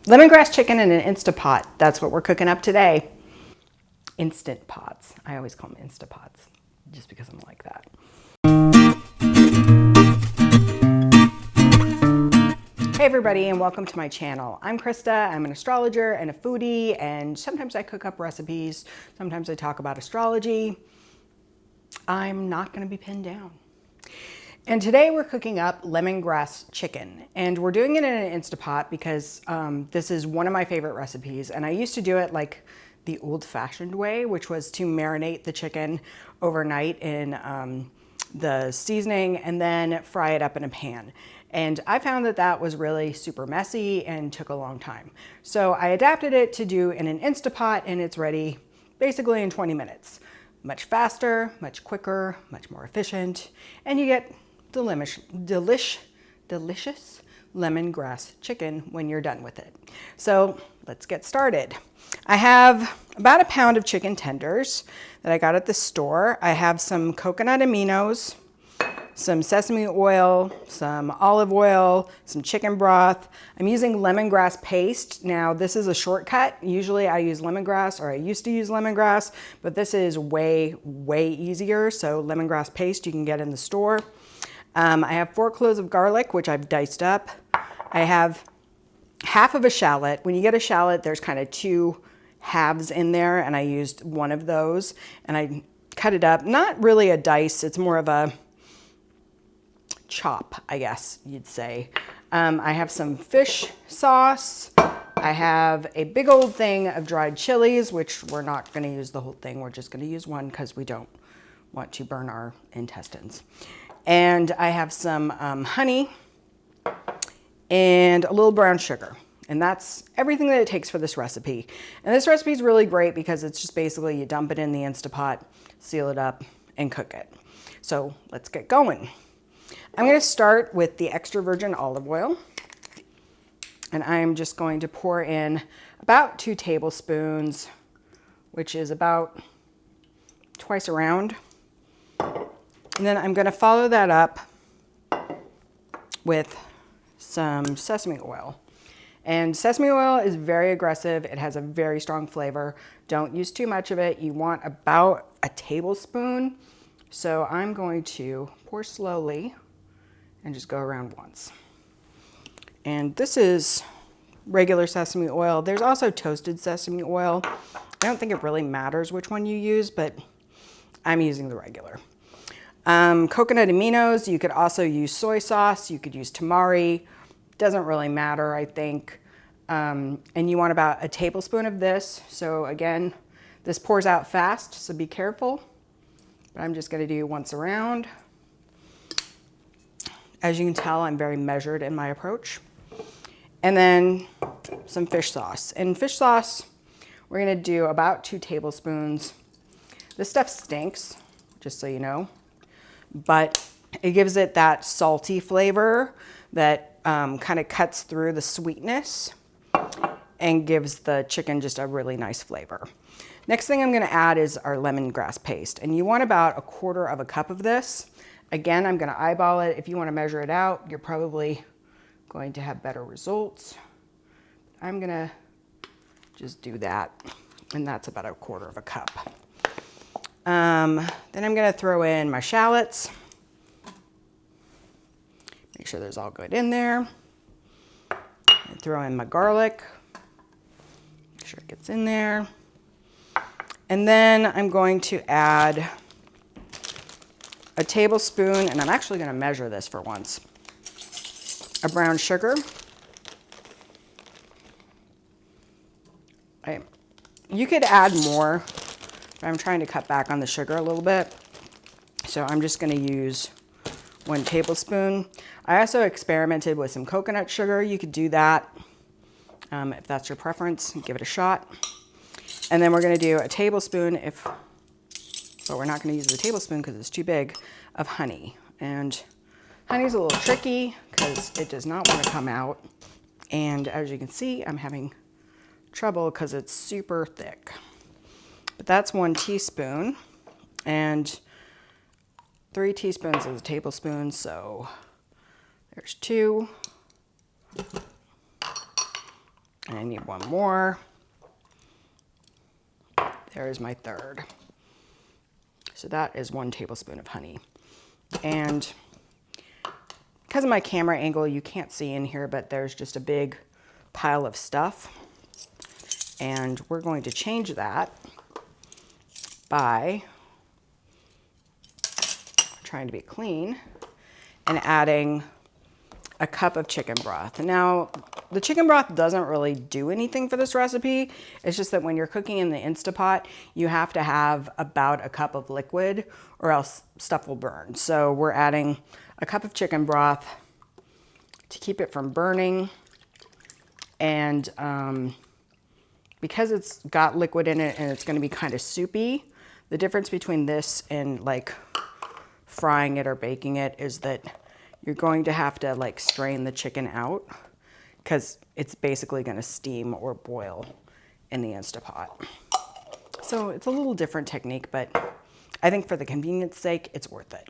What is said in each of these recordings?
Lemongrass chicken in an Instapot. That's what we're cooking up today. Instant pots. I always call them Instapots just because I'm like that. Hey everybody, and welcome to my channel. I'm Krista. I'm an astrologer and a foodie, and sometimes I cook up recipes. Sometimes I talk about astrology. I'm not going to be pinned down. And today we're cooking up lemongrass chicken, and we're doing it in an Instapot because this is one of my favorite recipes, and I used to do it like the old-fashioned way, which was to marinate the chicken overnight in the seasoning and then fry it up in a pan. And I found that that was really super messy and took a long time. So I adapted it to do in an Instapot, and it's ready basically in 20 minutes. Much faster, much quicker, much more efficient, and you get delicious lemongrass chicken when you're done with it. So let's get started. I have about a pound of chicken tenders that I got at the store. I have some coconut aminos, some sesame oil, some olive oil, some chicken broth. I'm using lemongrass paste. Now this is a shortcut. Usually I use lemongrass, or I used to use lemongrass, but this is way easier. So lemongrass paste you can get in the store. I have 4 cloves of garlic, which I've diced up. I have half of a shallot. When you get a shallot, there's kind of 2 halves in there, and I used one of those, and I cut it up. Not really a dice, it's more of a chop, I guess you'd say. I have some fish sauce. I have a big old thing of dried chilies, which we're not going to use the whole thing. We're just going to use one because we don't want to burn our intestines. And I have some honey and a little brown sugar. And that's everything that it takes for this recipe. And this recipe is really great because it's just basically you dump it in the Instapot, seal it up, and cook it. So let's get going. I'm going to start with the extra virgin olive oil. And I'm just going to pour in about 2 tablespoons, which is about twice around. And then I'm going to follow that up with some sesame oil. And sesame oil is very aggressive. It has a very strong flavor. Don't use too much of it. You want about a tablespoon. So I'm going to pour slowly and just go around once. And this is regular sesame oil. There's also toasted sesame oil. I don't think it really matters which one you use, but I'm using the regular. Coconut aminos, you could also use soy sauce, you could use tamari, doesn't really matter, I think. And you want about a tablespoon of this. So again, this pours out fast, so be careful. But I'm just gonna do once around. As you can tell, I'm very measured in my approach. And then some fish sauce. And fish sauce, we're gonna do about 2 tablespoons. This stuff stinks, just so you know. But it gives it that salty flavor that kind of cuts through the sweetness and gives the chicken just a really nice flavor. Next thing I'm going to add is our lemongrass paste, and you want about 1/4 cup of this. Again, I'm going to eyeball it. If you want to measure it out, you're probably going to have better results. I'm going to just do that, and that's about 1/4 cup. Then I'm going to throw in my shallots. Make sure there's all good in there. And throw in my garlic. Make sure it gets in there. And then I'm going to add a tablespoon, and I'm actually going to measure this for once, of brown sugar. You could add more. I'm trying to cut back on the sugar a little bit. So I'm just going to use 1 tablespoon. I also experimented with some coconut sugar. You could do that if that's your preference. Give it a shot. And then we're going to do a tablespoon, but we're not going to use the tablespoon because it's too big, of honey. And honey's a little tricky because it does not want to come out. And as you can see, I'm having trouble because it's super thick. But that's 1 teaspoon, and 3 teaspoons is a tablespoon, so there's 2. And I need one more. There's my third. So that is 1 tablespoon of honey. And because of my camera angle, you can't see in here, but there's just a big pile of stuff. And we're going to change that by trying to be clean and adding a cup of chicken broth. Now, the chicken broth doesn't really do anything for this recipe. It's just that when you're cooking in the Instapot, you have to have about a cup of liquid or else stuff will burn. So we're adding a cup of chicken broth to keep it from burning. And because it's got liquid in it and it's gonna be kind of soupy, the difference between this and like frying it or baking it is that you're going to have to like strain the chicken out because it's basically going to steam or boil in the Instapot. So it's a little different technique, but I think for the convenience sake, it's worth it.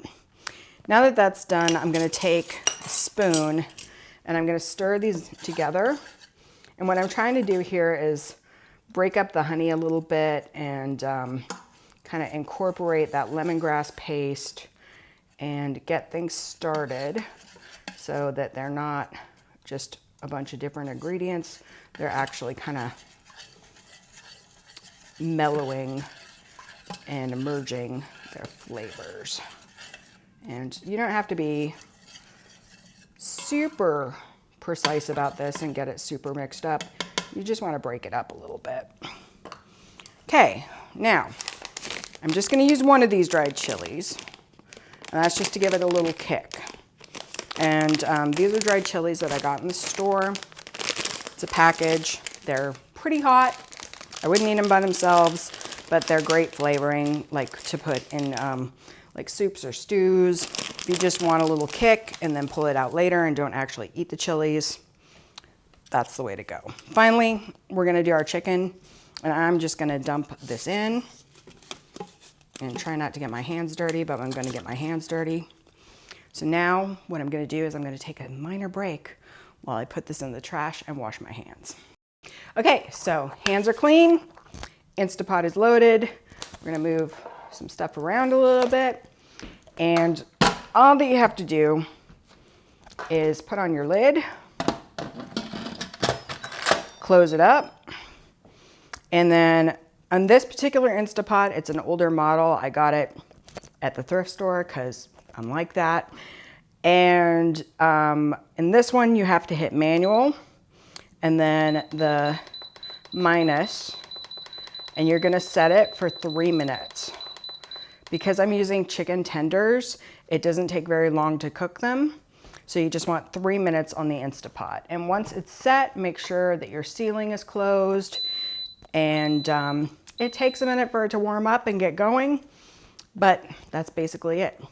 Now that that's done, I'm going to take a spoon and I'm going to stir these together. And what I'm trying to do here is break up the honey a little bit and kind of incorporate that lemongrass paste and get things started so that they're not just a bunch of different ingredients. They're actually kind of mellowing and merging their flavors. And you don't have to be super precise about this and get it super mixed up. You just want to break it up a little bit. Okay, now I'm just going to use one of these dried chilies. And that's just to give it a little kick. And these are dried chilies that I got in the store. It's a package. They're pretty hot. I wouldn't eat them by themselves, but they're great flavoring, like to put in like soups or stews. If you just want a little kick and then pull it out later and don't actually eat the chilies, that's the way to go. Finally, we're gonna do our chicken, and I'm just gonna dump this in. And try not to get my hands dirty, but I'm going to get my hands dirty. So now what I'm going to do is I'm going to take a minor break while I put this in the trash and wash my hands. Okay, so hands are clean. Instapot is loaded. We're going to move some stuff around a little bit. And all that you have to do is put on your lid, close it up, and then on this particular Instapot, it's an older model. I got it at the thrift store because I'm like that. And in this one, you have to hit manual and then the minus, and you're gonna set it for 3 minutes. Because I'm using chicken tenders, it doesn't take very long to cook them. So you just want 3 minutes on the Instapot. And once it's set, make sure that your sealing is closed. And it takes a minute for it to warm up and get going, but that's basically it.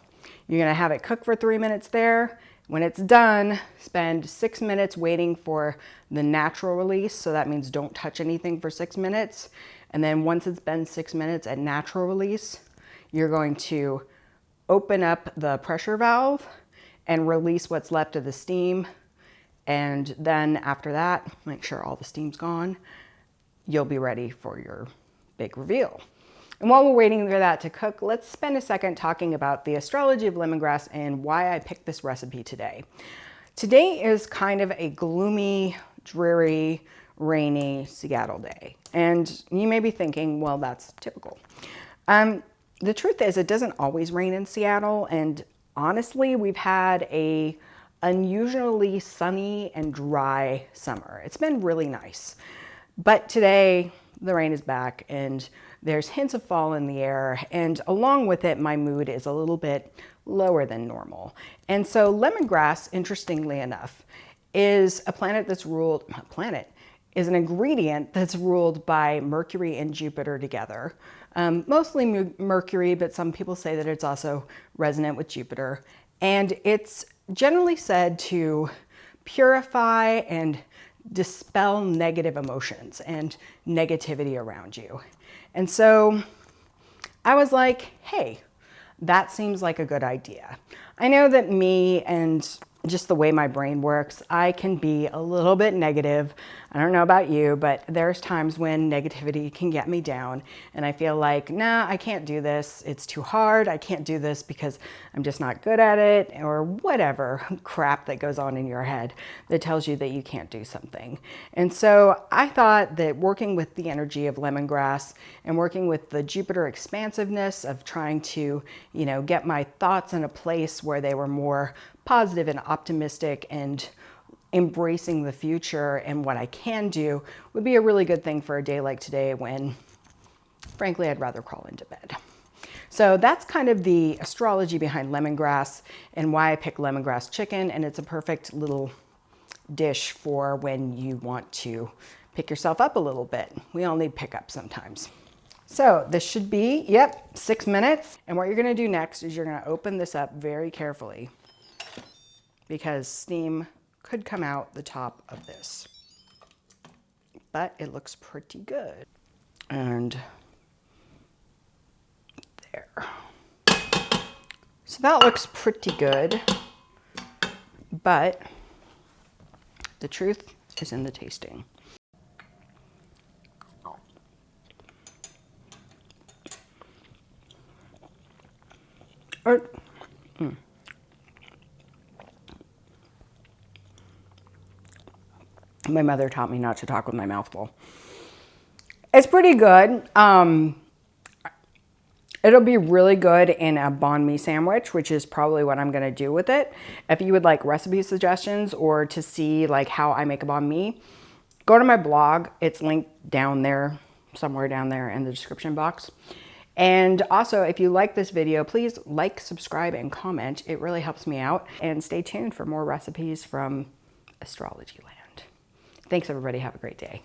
You're gonna have it cook for 3 minutes there. When it's done, spend 6 minutes waiting for the natural release. So that means don't touch anything for 6 minutes. And then once it's been 6 minutes at natural release, you're going to open up the pressure valve and release what's left of the steam. And then after that, make sure all the steam's gone. You'll be ready for your big reveal. And while we're waiting for that to cook, let's spend a second talking about the astrology of lemongrass and why I picked this recipe today. Today is kind of a gloomy, dreary, rainy Seattle day. And you may be thinking, well, that's typical. The truth is, it doesn't always rain in Seattle. And honestly, we've had a unusually sunny and dry summer. It's been really nice. But today, the rain is back and there's hints of fall in the air. And along with it, my mood is a little bit lower than normal. And so lemongrass, interestingly enough, is a planet that's ruled, is an ingredient that's ruled by Mercury and Jupiter together. Mostly Mercury, but some people say that it's also resonant with Jupiter. And it's generally said to purify and dispel negative emotions and negativity around you. And so I was like, hey, that seems like a good idea. I know that me and just the way my brain works, I can be a little bit negative I don't know about you, but there's times when negativity can get me down and I feel like, nah, I can't do this. It's too hard. I can't do this because I'm just not good at it, or whatever crap that goes on in your head that tells you that you can't do something. And so I thought that working with the energy of lemongrass and working with the Jupiter expansiveness of trying to, you know, get my thoughts in a place where they were more positive and optimistic and embracing the future and what I can do would be a really good thing for a day like today when, frankly, I'd rather crawl into bed. So that's kind of the astrology behind lemongrass and why I pick lemongrass chicken. And it's a perfect little dish for when you want to pick yourself up a little bit. We all need pickup sometimes. So this should be, yep, 6 minutes. And what you're gonna do next is you're gonna open this up very carefully because steam could come out the top of this, but it looks pretty good. And there. So that looks pretty good, but the truth is in the tasting. My mother taught me not to talk with my mouth full. It's pretty good. It'll be really good in a banh mi sandwich, which is probably what I'm gonna do with it. If you would like recipe suggestions or to see like how I make a banh mi, go to my blog. It's linked down there, somewhere down there in the description box. And also, if you like this video, please like, subscribe, and comment. It really helps me out. And stay tuned for more recipes from Astrology Land. Thanks, everybody. Have a great day.